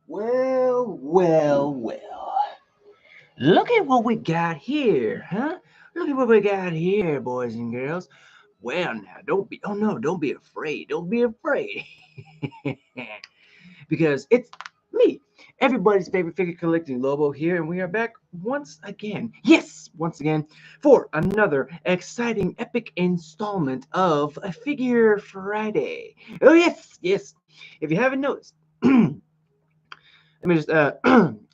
Well. Look at what we got here, huh? Look at what we got here, boys and girls. Well, now, don't be, oh no, don't be afraid. Don't be afraid. Because it's me, everybody's favorite figure collecting Lobo here, and we are back once again. Yes, once again, for another exciting, epic installment of a Figure Friday. Oh, yes. If you haven't noticed, let me just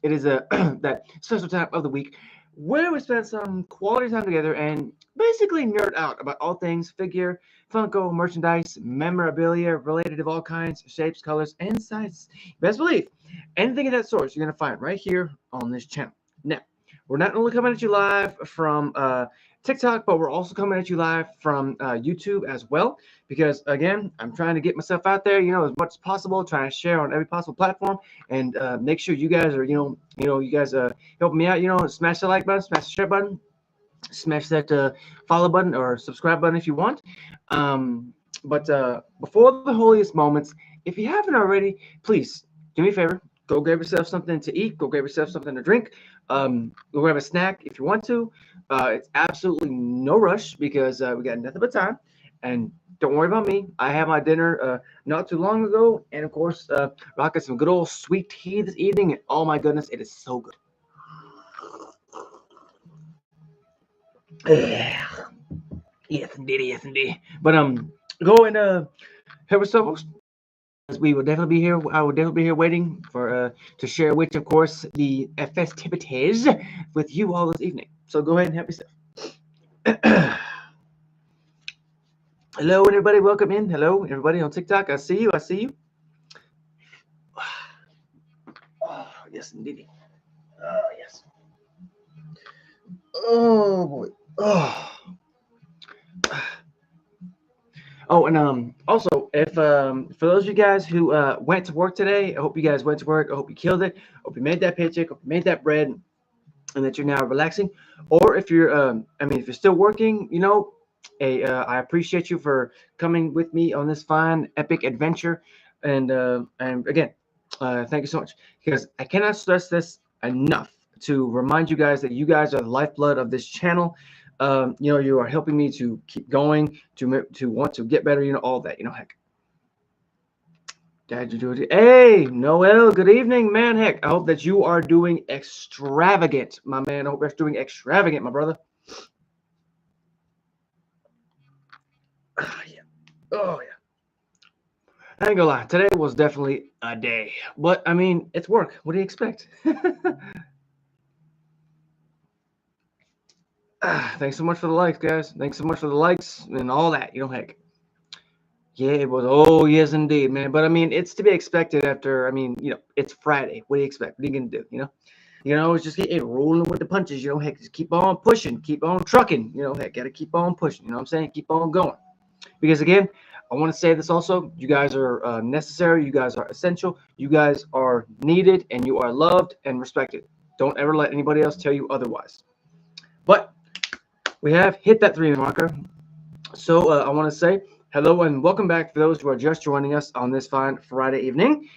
it is that special time of the week where we spend some quality time together and basically nerd out about all things figure, Funko, merchandise, memorabilia related of all kinds, shapes, colors, and sizes. Best believe anything of that sort you're gonna find right here on this channel. Now, we're not only coming at you live from TikTok, but we're also coming at you live from YouTube as well. Because again, I'm trying to get myself out there, as much as possible, trying to share on every possible platform, and make sure you guys are, you guys help me out. Smash the like button, smash the share button, smash that follow button or subscribe button if you want. But before the holiest moments, if you haven't already, please do me a favor. Go grab yourself something to eat. Go grab yourself something to drink. Go grab a snack if you want to. It's absolutely no rush because we got nothing but time. And don't worry about me. I had my dinner not too long ago, and of course, rocking some good old sweet tea this evening. And oh my goodness, it is so good. Yes, indeed. But go and have yourself. As we will definitely be here. I will definitely be here waiting for to share which, of course, the festivities with you all this evening. So go ahead and help yourself. Hello, everybody. Welcome in. Hello, everybody on TikTok. I see you. I see you. Oh, yes, indeed. Yes. Oh boy. Oh. Oh, and also, if for those of you guys who went to work today, I hope you guys went to work. I hope you killed it. I hope you made that paycheck. I hope you made that bread, and that you're now relaxing. Or if you're, if you're still working, I appreciate you for coming with me on this fine, epic adventure. And again, thank you so much because I cannot stress this enough to remind you guys that you guys are the lifeblood of this channel. You are helping me to keep going, to want to get better. All that. Heck. Dad, you do it. Hey, Noel, good evening, man. Heck, I hope that you are doing extravagant, my man. I hope you're doing extravagant, my brother. Yeah. Oh, yeah. I ain't gonna lie. Today was definitely a day. But, it's work. What do you expect? Thanks so much for the likes, guys. Thanks so much for the likes and all that. Heck. Yeah, it was. Oh, yes, indeed, man. But, it's to be expected after, it's Friday. What do you expect? What are you gonna do, it's just get rolling with the punches, heck, just keep on pushing, keep on trucking, heck, gotta keep on pushing, what I'm saying? Keep on going. Because again, I want to say this also, you guys are necessary, you guys are essential, you guys are needed, and you are loved and respected. Don't ever let anybody else tell you otherwise. But we have hit that 3-minute marker. So I want to say hello and welcome back for those who are just joining us on this fine Friday evening.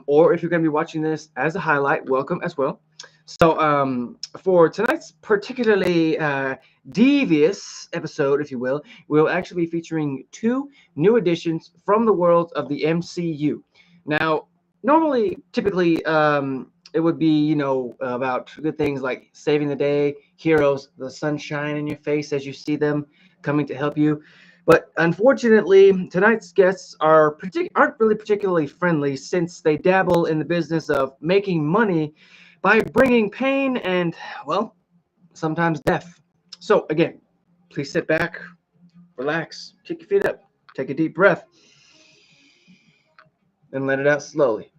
Or if you're going to be watching this as a highlight, welcome as well. So for tonight's particularly devious episode, if you will, we'll actually be featuring 2 new additions from the world of the MCU. Now, normally, typically, it would be, about good things like saving the day, heroes, the sunshine in your face as you see them coming to help you. But unfortunately, tonight's guests aren't really particularly friendly since they dabble in the business of making money by bringing pain and, well, sometimes death. So, again, please sit back, relax, kick your feet up, take a deep breath, and let it out slowly.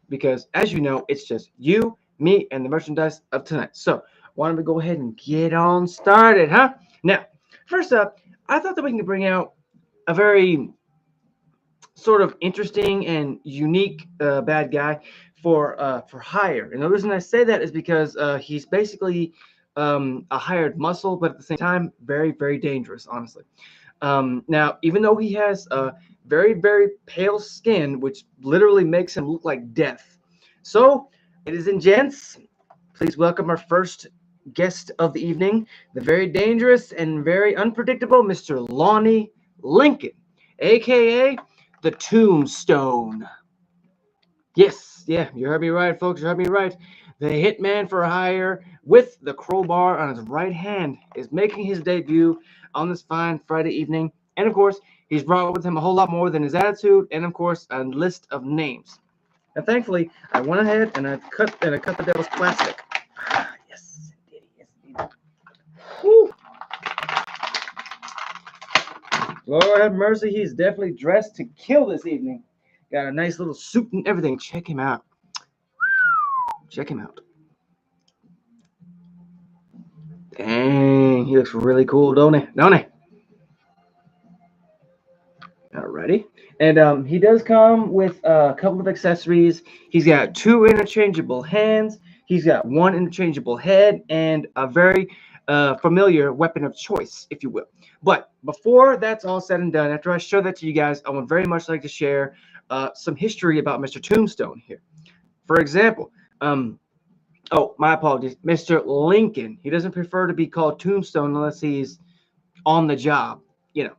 Because, as you know, it's just you, me, and the merchandise of tonight. So, why don't we go ahead and get on started, huh? Now, first up, I thought that we can bring out a very sort of interesting and unique bad guy for hire. And the reason I say that is because he's basically a hired muscle, but at the same time, very, very dangerous, honestly. Now, even though he has a very, very pale skin, which literally makes him look like death. So, ladies and gents, please welcome our first guest of the evening, the very dangerous and very unpredictable Mr. Lonnie Lincoln, aka the Tombstone. Yes, yeah, you heard me right, folks. You heard me right. The hitman for hire with the crowbar on his right hand is making his debut on this fine Friday evening. And of course, he's brought with him a whole lot more than his attitude and of course a list of names. And thankfully, I went ahead and I cut the devil's plastic. Yes, indeed, yes, indeed. Whew. Lord have mercy, he's definitely dressed to kill this evening. Got a nice little suit and everything. Check him out. Check him out. Dang, he looks really cool, don't he? Don't he? Alrighty. And he does come with a couple of accessories. He's got two interchangeable hands. He's got one interchangeable head and a very familiar weapon of choice, if you will. But before that's all said and done, after I show that to you guys, I would very much like to share some history about Mr. Tombstone here. For example, oh, my apologies, Mr. Lincoln. He doesn't prefer to be called Tombstone unless he's on the job, you know.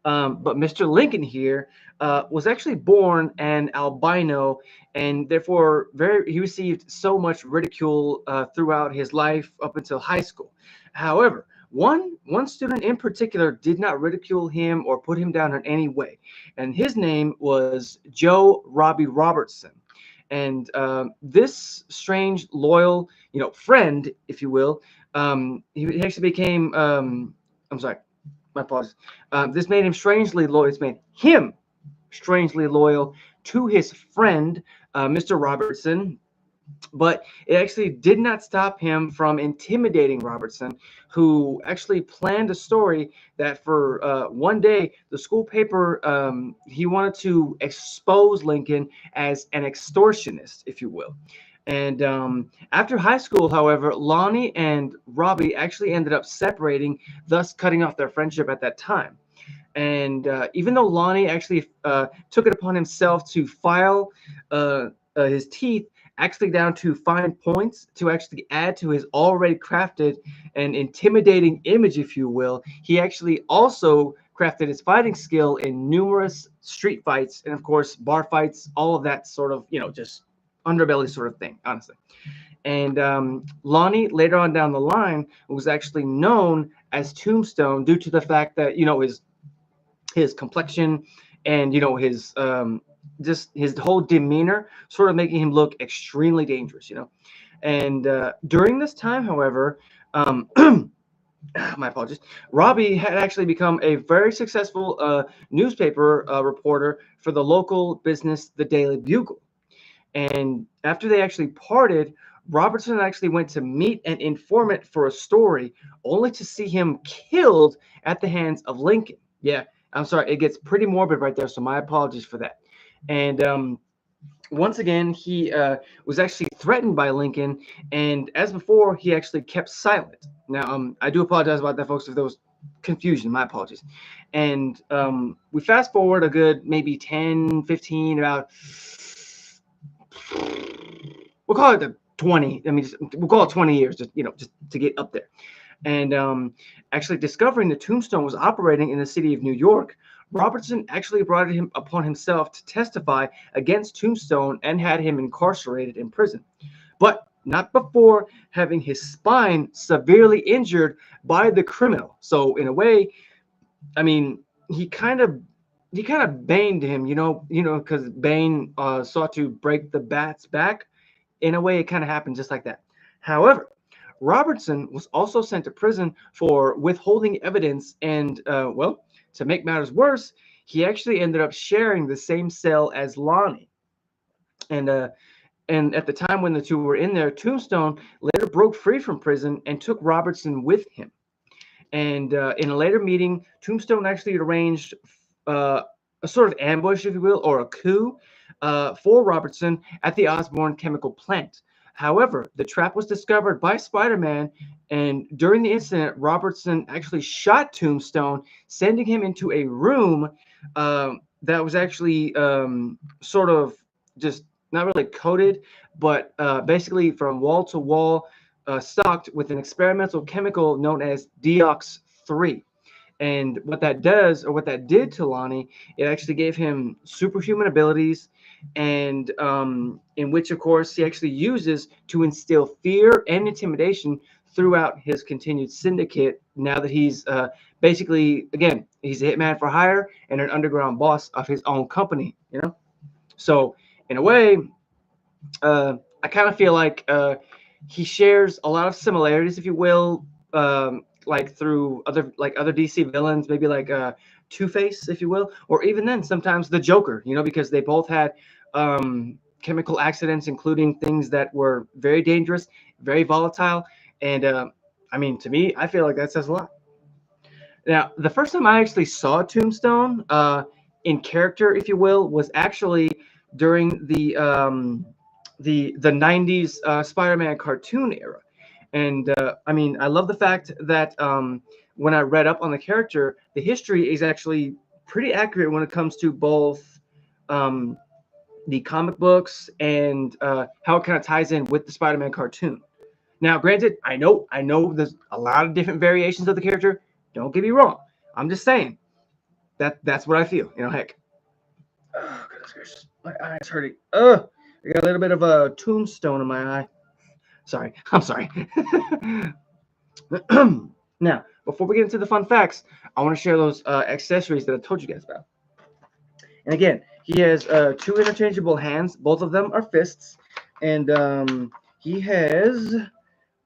But Mr. Lincoln here was actually born an albino, and therefore he received so much ridicule throughout his life up until high school. However, one student in particular did not ridicule him or put him down in any way, and his name was Joe Robbie Robertson. And this strange, loyal, friend, if you will, he actually became. I'm sorry, my apologies. This made him strangely loyal. It's made him strangely loyal to his friend, Mr. Robertson. But it actually did not stop him from intimidating Robertson, who actually planned a story that for one day, the school paper, he wanted to expose Lincoln as an extortionist, if you will. And after high school, however, Lonnie and Robbie actually ended up separating, thus cutting off their friendship at that time. And even though Lonnie actually took it upon himself to file his teeth actually down to fine points to actually add to his already crafted and intimidating image, if you will, he actually also crafted his fighting skill in numerous street fights and, of course, bar fights, all of that sort of, just underbelly sort of thing, honestly. And Lonnie, later on down the line, was actually known as Tombstone due to the fact that, his complexion and his just his whole demeanor sort of making him look extremely dangerous, and during this time, however, my apologies, Robbie had actually become a very successful newspaper reporter for the local business, the Daily Bugle. And after they actually parted, Robertson actually went to meet an informant for a story, only to see him killed at the hands of Lincoln. Yeah, I'm sorry, it gets pretty morbid right there, so my apologies for that. And once again, he was actually threatened by Lincoln, and as before, he actually kept silent. Now, I do apologize about that, folks, if there was confusion. My apologies. And we fast forward a good maybe 10, 15, about, we'll call it the 20. I mean, we'll call it 20 years, just to get up there. And actually discovering the Tombstone was operating in the city of New York, Robertson actually brought him upon himself to testify against Tombstone and had him incarcerated in prison, but not before having his spine severely injured by the criminal. So in a way, I mean, he kind of baned him, because Bane sought to break the bat's back. In a way, it kind of happened just like that. However, Robertson was also sent to prison for withholding evidence, and well, to make matters worse, he actually ended up sharing the same cell as Lonnie. And at the time when the two were in there, Tombstone later broke free from prison and took Robertson with him. And in a later meeting, Tombstone actually arranged a sort of ambush, if you will, or a coup for Robertson at the Osborne chemical plant. However, the trap was discovered by Spider-Man, and during the incident, Robertson actually shot Tombstone, sending him into a room that was actually sort of just not really coated, but basically from wall to wall, stocked with an experimental chemical known as Deox 3. And what that does, or what that did to Lonnie, it actually gave him superhuman abilities, and in which, of course, he actually uses to instill fear and intimidation throughout his continued syndicate. Now that he's basically, again, he's a hitman for hire and an underground boss of his own company. So in a way, I kind of feel like he shares a lot of similarities, if you will, like through other DC villains, maybe like Two-Face, if you will, or even then sometimes the Joker, because they both had chemical accidents, including things that were very dangerous, very volatile, and I mean, to me, I feel like that says a lot. Now, the first time I actually saw Tombstone in character, if you will, was actually during the 90s Spider-Man cartoon era. And I mean, I love the fact that when I read up on the character, the history is actually pretty accurate when it comes to both um, the comic books and how it kind of ties in with the Spider-Man cartoon. Now, granted, I know there's a lot of different variations of the character. Don't get me wrong. I'm just saying that's what I feel. Heck. Oh, goodness gracious. My eye's hurting. Ugh. I got a little bit of a tombstone in my eye. Sorry. I'm sorry. Now, before we get into the fun facts, I want to share those accessories that I told you guys about. And again, he has two interchangeable hands. Both of them are fists. And he has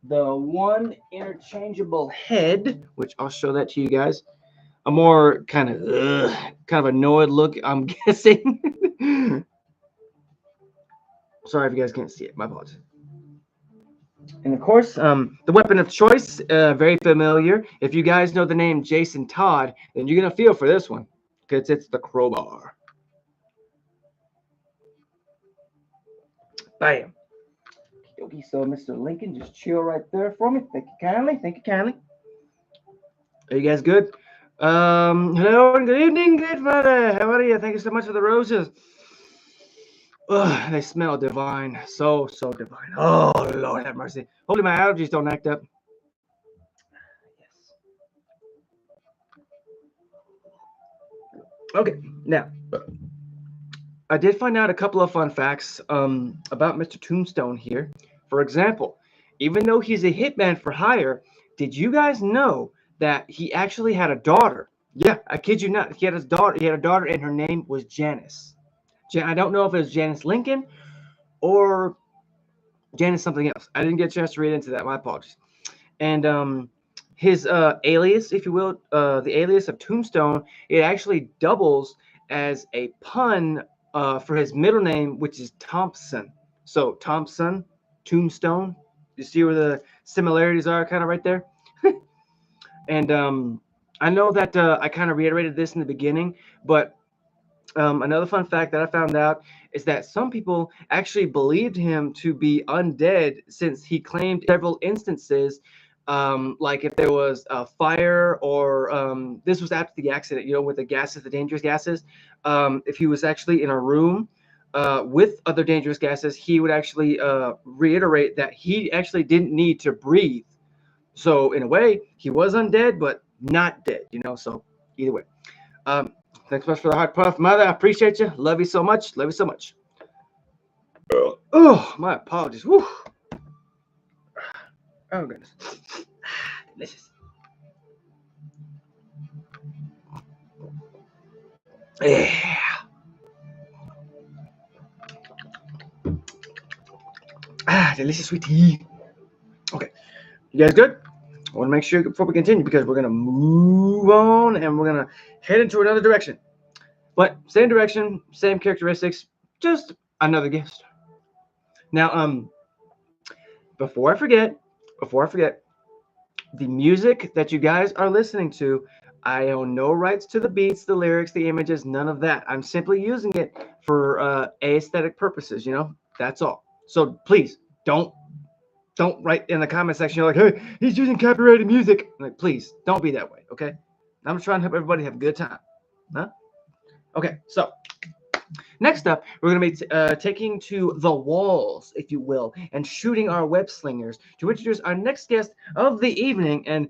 the one interchangeable head, which I'll show that to you guys. A more kind of annoyed look, I'm guessing. Sorry if you guys can't see it. My apologies. And of course, the weapon of choice, very familiar. If you guys know the name Jason Todd, then you're going to feel for this one, because it's the crowbar. Bam. Okay, so Mr. Lincoln, just chill right there for me. Thank you kindly. Thank you kindly. Are you guys good? Hello and good evening, good father. How are you? Thank you so much for the roses. Ugh, they smell divine. So divine. Oh, Lord have mercy. Hopefully my allergies don't act up. Yes. Okay, now, I did find out a couple of fun facts about Mr. Tombstone here. For example, even though he's a hitman for hire, did you guys know that he actually had a daughter? Yeah, I kid you not. He had his daughter. He had a daughter, and her name was Janice. I don't know if it was Janice Lincoln or Janice something else. I didn't get a chance to read into that. My apologies. And his alias, if you will, the alias of Tombstone, it actually doubles as a pun for his middle name, which is Thompson. So Thompson, Tombstone. You see where the similarities are, kind of right there. And I know that I kind of reiterated this in the beginning, but another fun fact that I found out is that some people actually believed him to be undead, since he claimed several instances, like if there was a fire, or this was after the accident, with the gases, the dangerous gases. If he was actually in a room with other dangerous gases, he would actually reiterate that he actually didn't need to breathe. So in a way, he was undead, but not dead, So either way. Thanks so much for the heart puff, mother. I appreciate you. Love you so much. Love you so much. Oh, my apologies. Woo. Oh, goodness. Delicious. Yeah. Delicious sweet tea. Okay. You guys good? I want to make sure before we continue, because we're going to move on and we're going to head into another direction. But same direction, same characteristics, just another guest. Now, before I forget, the music that you guys are listening to, I own no rights to the beats, the lyrics, the images, none of that. I'm simply using it for aesthetic purposes, That's all. So please don't write in the comment section. You're like, hey, he's using copyrighted music. I'm like, please don't be that way, okay? I'm just trying to help everybody have a good time, huh? Okay, so next up, we're going to be taking to the walls, if you will, and shooting our web slingers to introduce our next guest of the evening. And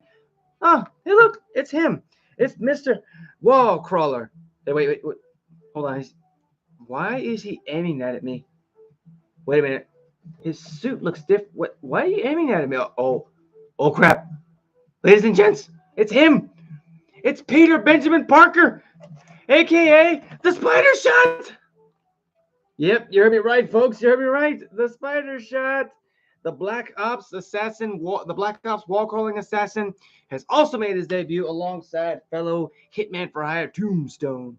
oh, hey, look, it's him. It's Mr. Wall Crawler. Hey, wait, hold on. Why is he aiming that at me? Wait a minute. His suit looks different. What? Why are you aiming at me? Oh, crap. Ladies and gents, it's him. It's Peter Benjamin Parker, a.k.a. the Spider Shot. Yep, you heard me right, folks. You heard me right. The Spider Shot. The Black Ops assassin, the Black Ops wall crawling assassin, has also made his debut alongside fellow Hitman for Hire Tombstone.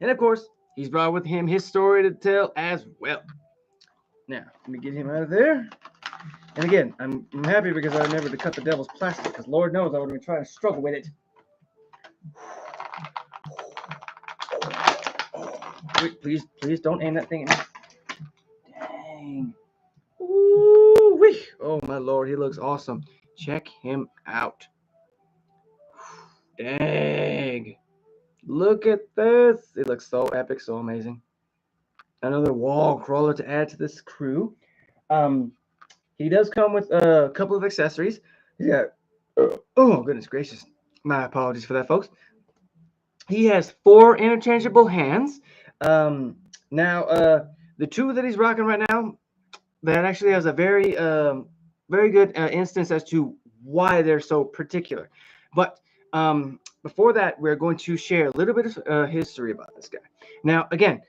And of course, he's brought with him his story to tell as well. Now, let me get him out of there. And again, I'm happy because I remembered to cut the devil's plastic, because Lord knows I would have been trying to struggle with it. Wait, please don't aim that thing at me. Dang. Ooh-wee. Oh, my Lord, he looks awesome. Check him out. Dang. Look at this. It looks so epic, so amazing. Another wall crawler to add to this crew. He does come with a couple of accessories. Yeah. Oh, goodness gracious. My apologies for that, folks. He has 4 interchangeable hands. Now, the 2 that he's rocking right now, that actually has a very good instance as to why they're so particular. But before that, we're going to share a little bit of history about this guy. Now, again,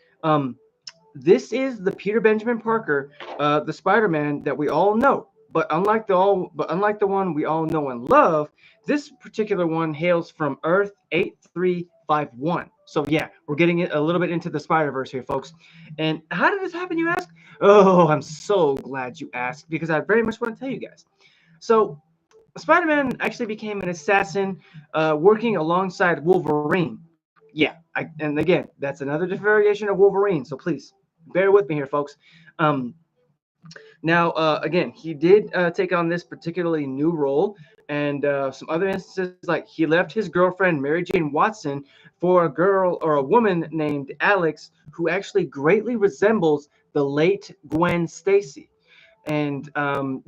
this is the Peter Benjamin Parker, the Spider-Man that we all know. But unlike the one we all know and love, this particular one hails from Earth 8351. So yeah, we're getting a little bit into the Spider-Verse here, folks. And how did this happen, you ask? Oh, I'm so glad you asked, because I very much want to tell you guys. So Spider-Man actually became an assassin working alongside Wolverine. Yeah, and again, that's another different variation of Wolverine. So please bear with me here, folks. Now, again, he did take on this particularly new role, and some other instances, like he left his girlfriend, Mary Jane Watson, for a girl or a woman named Alex, who actually greatly resembles the late Gwen Stacy. And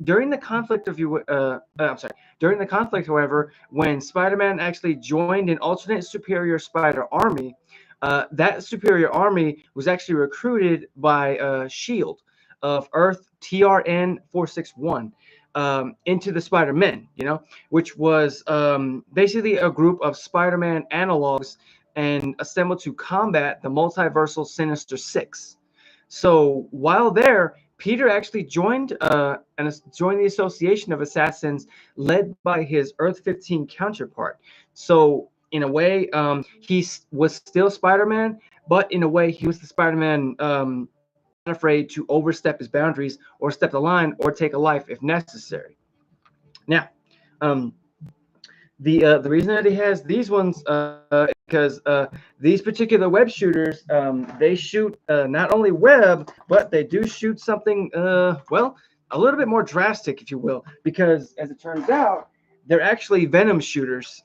during the conflict, during the conflict, however, when Spider-Man actually joined an alternate Superior Spider Army, that Superior Army was actually recruited by S.H.I.E.L.D. of Earth TRN 461 into the Spider-Men, which was basically a group of Spider-Man analogs and assembled to combat the multiversal Sinister Six. So while there, Peter actually joined the Association of Assassins led by his Earth 15 counterpart. So in a way, he was still Spider-Man, but in a way, he was the Spider-Man not afraid to overstep his boundaries or step the line or take a life if necessary. Now, the reason that he has these ones is because these particular web shooters, they shoot not only web, but they do shoot something, well, a little bit more drastic, if you will, because as it turns out, they're actually venom shooters.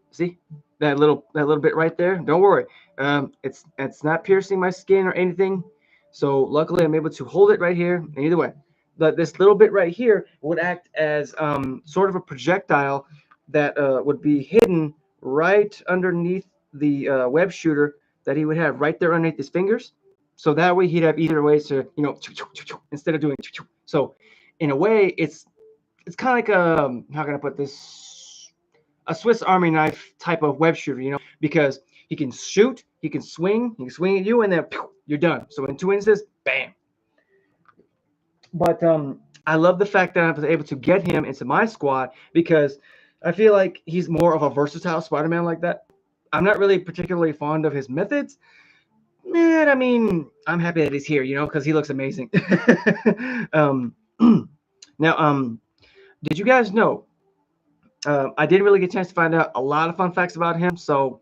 See that little bit right there? Don't worry, it's not piercing my skin or anything. So luckily, I'm able to hold it right here. And either way, this little bit right here would act as sort of a projectile that would be hidden right underneath the web shooter that he would have right there underneath his fingers. So that way he'd have easier ways to, instead of doing. So in a way, it's kind of like how can I put this? A Swiss Army knife type of web shooter, because he can shoot, he can swing at you, and then you're done. So in 2 instances, bam. But I love the fact that I was able to get him into my squad, because I feel like he's more of a versatile Spider-Man like that. I'm not really particularly fond of his methods. Man, I mean, I'm happy that he's here, because he looks amazing. Now, did you guys know? I didn't really get a chance to find out a lot of fun facts about him, so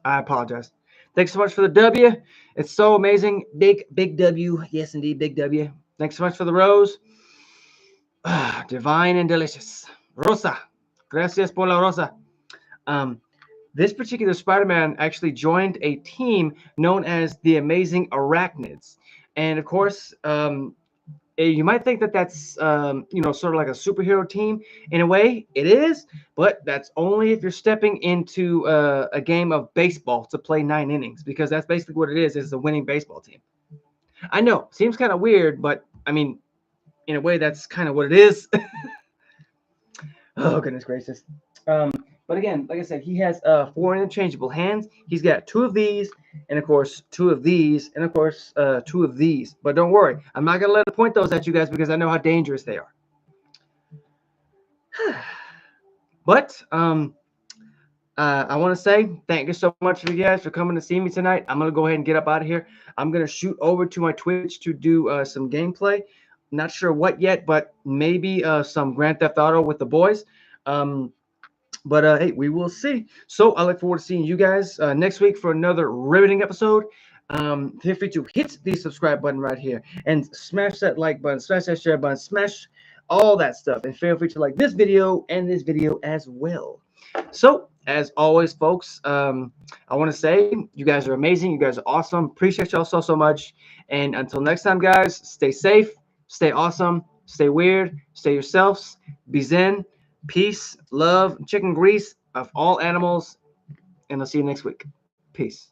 I apologize. Thanks so much for the W. It's so amazing. Big W. Yes, indeed, big W. Thanks so much for the rose. Divine and delicious. Rosa. Gracias por la rosa. This particular Spider-Man actually joined a team known as the Amazing Arachnids. And of course, you might think that that's sort of like a superhero team. In a way, it is, but that's only if you're stepping into a game of baseball to play 9 innings, because that's basically what it is a winning baseball team. I know, seems kind of weird, but I mean, in a way, that's kind of what it is. Oh, goodness gracious. But again, like I said, he has 4 interchangeable hands. He's got 2 of these, and of course 2 of these, and of course 2 of these. But don't worry, I'm not gonna let him point those at you guys because I know how dangerous they are. But I want to say thank you so much for you guys for coming to see me tonight. I'm gonna go ahead and get up out of here. I'm gonna shoot over to my Twitch to do some gameplay. Not sure what yet, but maybe some Grand Theft Auto with the boys. But hey, we will see. So I look forward to seeing you guys next week for another riveting episode. Feel free to hit the subscribe button right here and smash that like button, smash that share button, smash all that stuff. And feel free to like this video and this video as well. So as always, folks, I want to say you guys are amazing. You guys are awesome. Appreciate y'all so much. And until next time, guys, stay safe, stay awesome, stay weird, stay yourselves, be zen. Peace, love, chicken grease of all animals, and I'll see you next week. Peace.